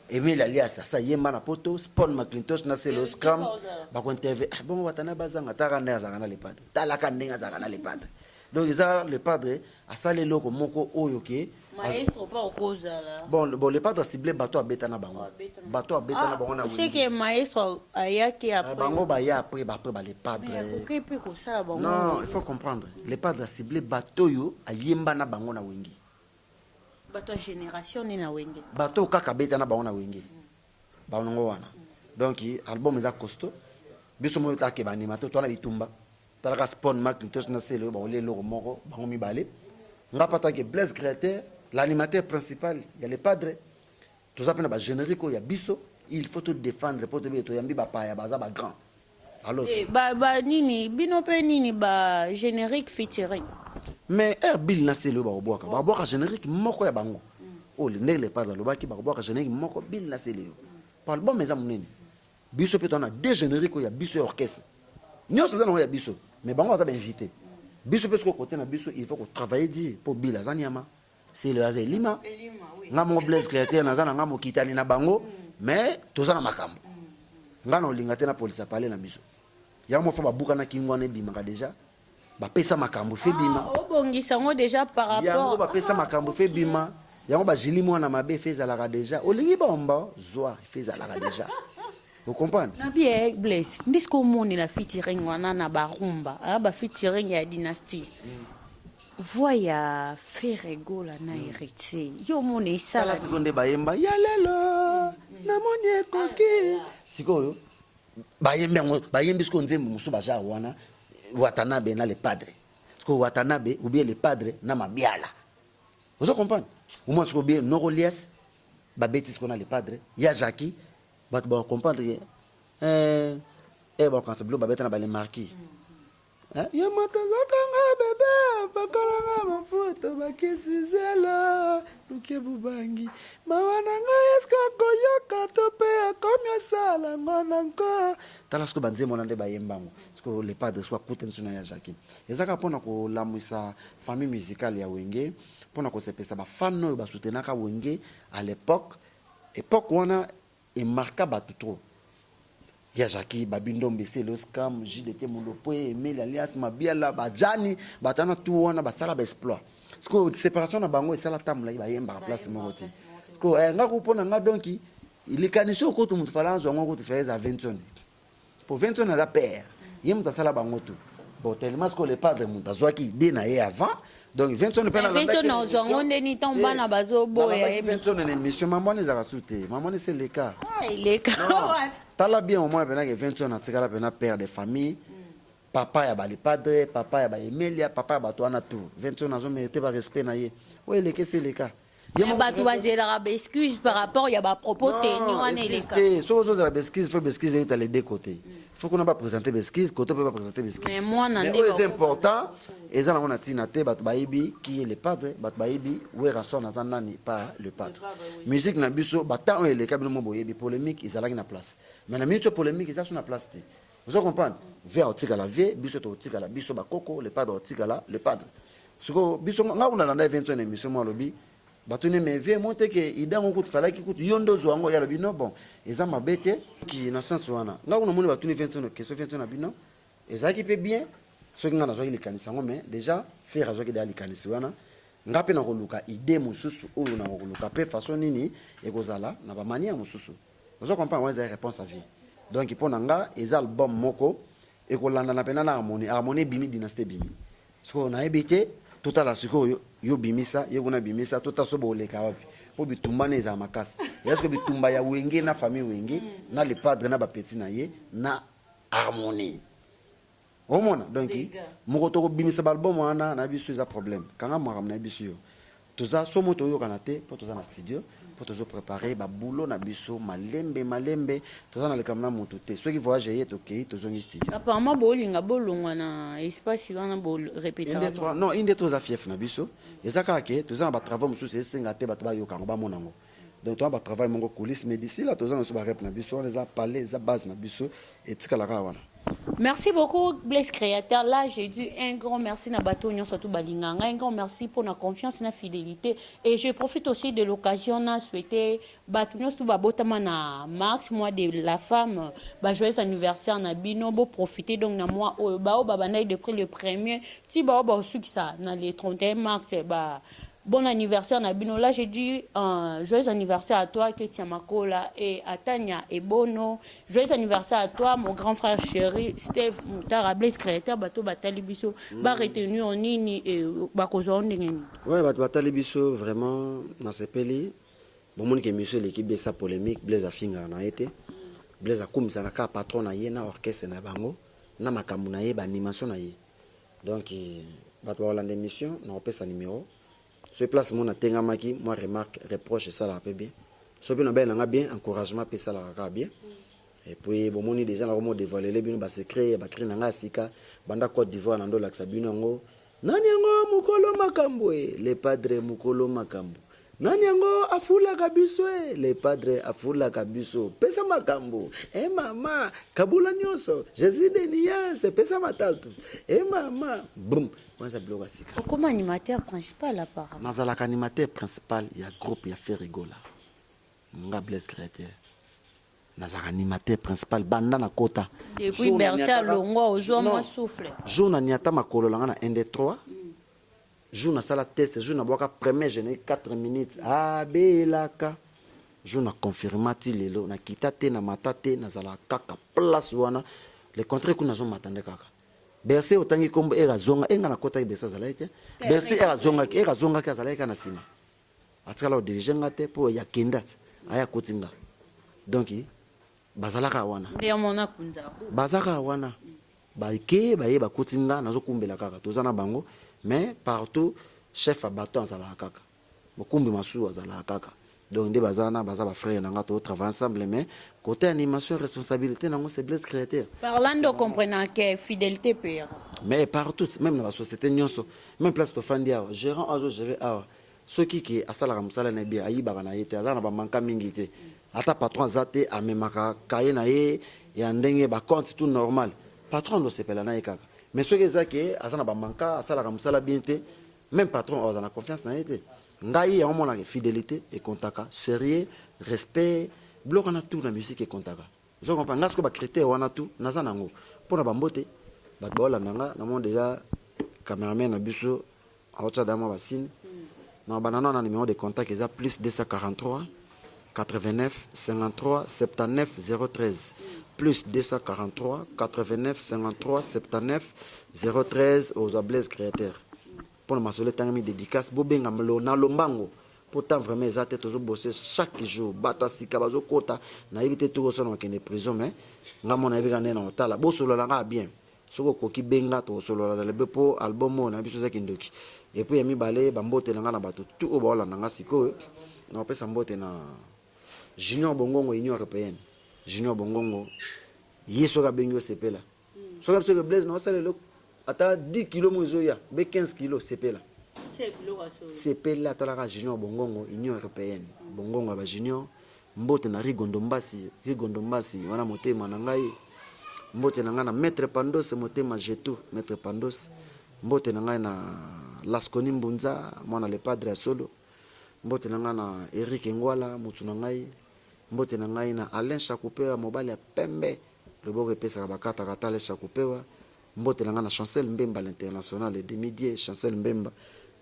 Emile alias ça yemba na poto, Spawn McClintosh na c'est le scrum, ba ko interview bon watana bazanga tarana zanga le padre. Talaka ndenga zanga le padre. Donc ça le padre a salé loko moko oyoke maestro pas au cause là. Bon le padre ciblé bateau à betana bango. Bateau à betana bango na. C'est que maestro aya qui après. Bango ba ya après les padres. Mais peut que ça bango. Non, il faut comprendre. Les padres a ciblé bateau yo a yemba na bango na wengi. Bateau génération ni na wengi. Bateau kaka betana bango na wengi. Bango wana. Donc album est costaud. Biso mo ta ke ba animateur to na bitumba. Talaka Spawn McClintosh na c'est le bon les loro moko bango mi balé. Nga pata ke Blaise Créateur, l'animateur principal, il y a les padres. Tout ça pena ba générique il y a biso, il faut tout défendre pour te bien to yambi ba pa ya baza ba grand. Alors ba nini bino pe nini ba générique featuring. Mais Bill na c'est le ba boaka. Ba boaka générique moko ya bango. Oh les padres le ba ki ba boaka générique moko Bill na c'est le. Par bon mes amis biso peut on a deux génériques il y a biso orchestre. Nous ça on y a biso, mais bango va invité. Biso parce que côté na biso il faut qu'on travaille dit pour Bill Azaniama. C'est le Azé Lima. Nga mo Blaise Créateur na zana nga mo kitani na bango, mais toza na makambo. Nga no lingate na police a parler na biso. Ya mo fa ba buka na kingwana bimaka déjà. Ba pesa makambo fe bima. O bongisa ngo déjà par rapport. Ya ngo ba pesa makambo fe bima. Ya ngo ba jilimo na mabe fe zalaka déjà. Olingi ba omba zoa fe zalaka déjà. Vous comprenez? Na bien Blaise, ndis ko moni la featuring wana na barumba, ba featuring ya Dynastie. Voya Ferrego la na hérité. Yo moni ça la seconde bayemba ya lelo na moni ekoki. Sikoyo bayembi sko nzembo musu baja wana Watanabe na le padre. Ko Watanabe ou bien le padre na mabiala. Vous comprenez? Au moins ko bien Norolias ba betis ko na le padre, ya Jackie ba comprendre bon quand c'est bleu ba betana ba le marquis. Ya matazaka nga bebe bakalanga mafuta bakisizela luke bubangi mawana nga eska koyoka tope akomya sala ngwana nko tala sko banze mona nde bayembango sko le padre soit kuten suna ya Jacques ezaka pona ko lamwisa famille musicale ya Wenge pona ko sepesa ba fan no ba soutenaka Wenge à l'époque wana et marqua batu trop. Ya Jackie Babindo Mbese le scam JDT Molopo Emile alias Mabiala Bajani batana tout wana basala ba exploit. Parce que séparation na bango esala tamla ba yemba place moko te. Ko nga ko pona nga donc il est canisho ko tout mutfala zo ngo ko faire à 20 ans. Pour 20 ans na père. Yem ta sala bango tout. Bon tellement que le padre mutazwa ki dé na ye avant. Donc 20 ans ne pas na 20 ans na zo ngo ndeni tomba na bazo boya. 20 ans na émission maman les a sauté. Maman c'est le cas. Ah il est cas. Tala bien au moins que 20 ans na tikala pena père de famille. Papa ya ba le padre, papa ya ba Emilia, papa ya ba to na tout. 20 ans na zo mérité ba respect na ye. Ouais le que c'est le cas. Ya ba to azela ba excuse par rapport ya ba propos tenu wana il est cas. So zo za excuse, faut excuse et les deux côtés. Faut qu'on n'a pas présenté excuse, côté peut pas présenter excuse. Mais moi na ndé c'est important. Et ça on a tina te bat baibi qui est le padre, bat baibi où est rason na zanani pas le padre. Musique na biso bata on les kabino mo boyebi polémique ils allaki na place. Mais na minute polémique ils sont na place. Vous comprenez? Vers otika la vie, biso to otika la biso ba koko, le padre otika la le padre. Siko biso nga on a na event on émission mo lobi. Batune me vie monte que ida ngo kutu fala ki kutu yondo zo ngo ya lobi no bon. Eza mabete qui na sens wana. Nga on moni batune 21 question 21 na bino. Eza qui peut bien ce qui ngana zo ile kanisa ngo mais déjà faire zo ki dali kanisa wana. Nga pe na koluka idée mususu ou na koluka pe façon nini ekozala na ba manière mususu. Vous comprenez ouais réponse à vie. Donc il pona nga eza album moko ekolanda na pena na harmonie bimi dynastie bimi. So na ebité tout à la siko yo bimisa yo kuna bimisa tout à so boleka wapi po bitumbane za makasi. Est-ce que bitumba ya Wenge na famille Wenge na le padre na ba petit na ye na harmonie. Omona donc moko to bimisa album wana na biso eza problème. Kanga mwaka na biso yo. toza somo toyo kanate pour toza na studio pour tozo préparer ba boulot na biso malembe toza na lekamna moto te ceux qui voyagent yé tokei tozo ngi studio apparemment bolinga bolongwa na espace wana bo répéter non inde toza fief na biso ezaka ke toza na ba travaux mususu esenga te bato ba yokango ba monango donc toza ba travail mongo coulisses mais d'ici là toza na so ba rep na biso on les a parlé za base na biso et tikala ka wana. Merci beaucoup, Blaise Créateur. Là, j'ai dit un grand merci à Bato Nyon Sotou Balinganga. Un grand merci pour la confiance et la fidélité. Et je profite aussi de l'occasion de souhaiter Bato Nyon Sotou Babotama na Max, moi de la femme, joyeux anniversaire na Bino. Bon, profiter donc na moi, Babanaï depuis le premier. Si Bao aussi qui ça, na les 31 mars, bon anniversaire Nabino. Là, j'ai dit joyeux anniversaire à toi, Ketia Makola, et à Tania et Bono. Joyeux anniversaire à toi, mon grand frère chéri, Steve Moutara, Blaise Créateur, Bato Batali Bisso, retenu en Nini et Bakozo Ndengeni. Ouais, Bato Batali Bisso, vraiment, dans ce pays, bon, mon monsieur, l'équipe de sa polémique, Blaise Afinga na été, Blaise Akoum, ça n'a qu'à patron na yé, na orchestre na bango, na makambu na yé, ba animation na yé. Donc, Bato Hollande émission, na opé sa numéro. Ce place mon atengamaki moi remarque reproche ça la bien so bien na bien encouragement pe ça la bien et puis bon moni déjà na romo dévoiler les bino ba secret ba créer na sika banda Côte d'Ivoire na ndo la sabino ngo nani ngo mukolo makambo les padres mukolo makambo nani ngo afula kabiso les padres afula kabiso pesa makambo mama kabula nyoso Jésus de niance pesa matatu mama boum. Comme animateur principal apparemment. Nazalaka animateur principal, il y a groupe, il y a fait rigola. Nga Blaise Créateur. Nazalaka animateur principal, banda na kota. Depuis bercer à Longwa, aux hommes souffle. Jour na niata makolo langa na 1 2 3. Jour na sala test, jour na boka premier jeune 4 minutes. Ah belaka. Jour na confirmati lelo na kitate na matate nazala kaka place wana. Le contraire kuna zo matande kaka. Bercer otangi kombo erazonga enga na kota ibesa zalaite bercer erazonga ka zalaika na sima atikala o diriger ngate po ya kendat aya kotinga donc bazalaka wana ya mona kunza bazaka wana baike baye bakotinga nazo kumbela kaka tozana bango mais partout chef a bateau azala kaka bokumbi masu azala kaka donc des bazana baza ba frère nanga to travailler ensemble mais côté animation responsabilité nango c'est Blaise Créateur. Parlant de comprenant que fidélité père. Mais partout même dans la société nyonso même place to fandia gérant azo gérer ceux qui asala musala na bien ayi bana yete azana ba manka mingi te ata patron zate amemaka kaye na ye ya ndenge ba compte tout normal patron do sepela na kaka mais ceux qui zake azana ba manka asala musala bien te même patron azana confiance na yete ngai ya omona fidélité et contaka sérieux respect bloc na tout la musique et contaka je comprends ngasko ba critère wana tout nazana ngo pona ba mbote ba bola nanga na monde déjà cameraman na biso aocha dama basine na banana na numéro de contact est plus 243 89 53 79 013 plus 243 89 53 79 013 aux Blaise Créateur pour ma solé tangami dédicace bobenga mlo na lombango pourtant vraiment ça tête toujours bosser chaque jour batasika bazo kota na éviter tout ça dans une prison mais ngamo na ebika na otala bo solo la bien soko koki benga to solo la le bepo album na biso za kindoki et puis mi balé bambote na ngana bato tout o baola na ngasiko na pesa mbote na Junior Bongongo Union Européenne Junior Bongongo yeso ka bengo sepela so ka so Blaise na sala le ata 10 kg mozoya be 15 kg sepela sepela talaka Junior Bongongo Union Européenne Bongongo ba Junior mbote na Rigondo Mbasi wana motema na ngai mbote na ngai na maître Pandos motema jetu maître Pandos mbote na ngai na Laskoni Mbunza mwana le padre ya solo mbote na ngai na Eric Ngwala mutu na ngai mbote na ngai na Alain Chakupewa mobali ya pembe loboko epesa bakata katale Chakupewa mbote na ngai na Chancel Mbemba l'international de midi Chancel Mbemba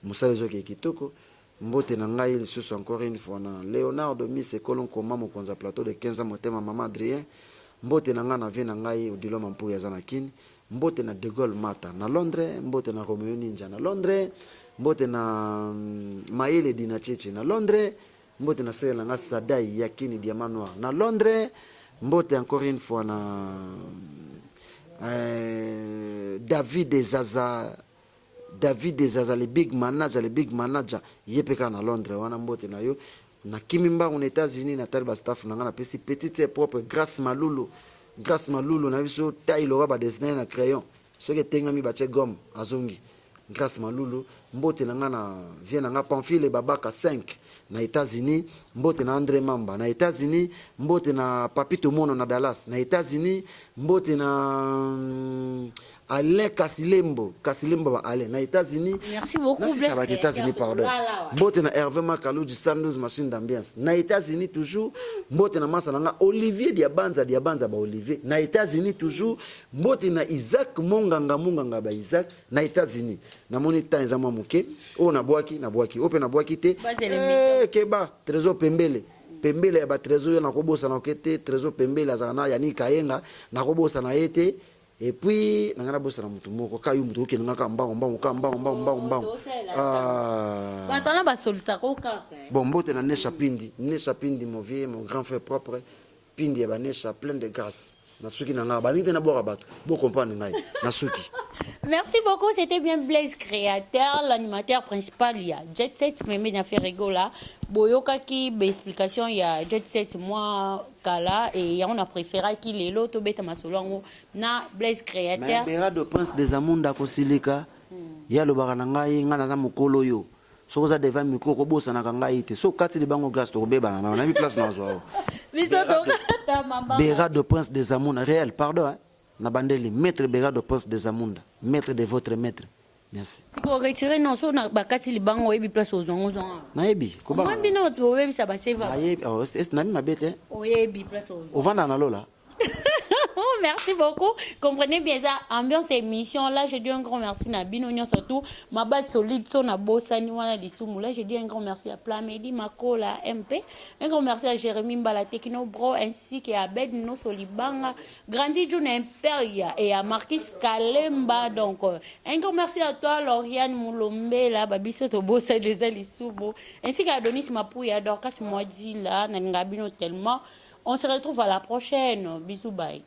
musale zoki kitoko mbote na ngai lisusu encore une fois na Leonardo Mise Kolon Koma mokonza plateau de 15 ans motema mama Adrien mbote na ngai na vie na ngai Odilo Mampu ya Zanakine mbote na De Gaulle Mata na Londres mbote na Romeo Ninja na Londres mbote na Maele Dinacheche na Londres mbote na sele na ngai Sadai Yakini Diamant Noir na Londres mbote encore une fois na David Zaza David Ezaza le big manager yepeka na Londres wana mbote na yo na kimimba aux États-Unis na taliba staff na ngana pesi petite propre Grâce Malulu na biso taille ba dessiner na crayon ce que tengami bache gomme azongi Grâce Malulu mbote na ngana vient na Pamphile Babaka 5 na États-Unis mbote na André Mamba na États-Unis mbote na Papito Mono na Dallas na États-Unis mbote na Alain Kasilembo ba Alain na États-Unis. Merci beaucoup. Ça va États-Unis pardon. Mbote na Hervé Makalou du 112 machine d'ambiance. Na États-Unis toujours mbote na Masananga Olivier Diabanza ba Olivier. Na États-Unis toujours mbote na Isaac Monganga ba Isaac na États-Unis. Na moni temps za moke o na boaki ope na boaki te. Keba Trésor Pembele ya ba Trésor na kobosa na okete Trésor Pembele azana yani kayenga na kobosa na yete. Et puis nangana bosa na mutu moko kayu mutu ke ngaka mbango batana ba solisa ko kaka bon mbote na Nesha Pindi mon vieux mon grand frère propre Pindi ya ba Nesha plein de grâce na suki na nga ba nite na boka bato bo comprendre ngai na suki. Merci beaucoup, c'était bien Blaise créateur, l'animateur principal, il y a Jet Set, mais il a fait rigola. Boyoka qui, explication, il y a Jet Set, moi, Kala, et on a préféré qu'il est l'autre, bête ma solo, na Blaise créateur. Mais de Prince des Amunda Kosilika, il y a le baranangai, ngana mukolo yo. So za devant micro ko bosa na kanga ite. So kati de bango grâce to beba na na mi place na zo. Béra de Prince des Amunda réel, pardon hein. Nabandeli maître Béra de Prince des Amunda, maître de votre maître. Merci. Si vous retirez non so na bakati libango ebi place aux zongo. Na ebi ko ba. Moi bino to ebi ça va se va. Ayebi oh est na mi mabete. O ebi place aux. O vanda na lola. Merci beaucoup. Comprenez bien ça. Ambiance émission. Là, je dis un grand merci à Binognon surtout. Ma base solide, son à Bossani, wana Lissoumou. Là, je dis un grand merci à Plamedi, Mako, la MP. Un grand merci à Jérémy Mbala Tekino Bro, ainsi qu'à Abed No Solibanga, Grandi June Imperia et à Marquis Kalemba. Donc, un grand merci à toi, Lauriane Moulombe, là, Babiso Tobosa, les Lissoumou, ainsi qu'à Adonis Mapouya, Dorcas Moadi, là, Nangabino tellement. On se retrouve à la prochaine. Bisous, bye.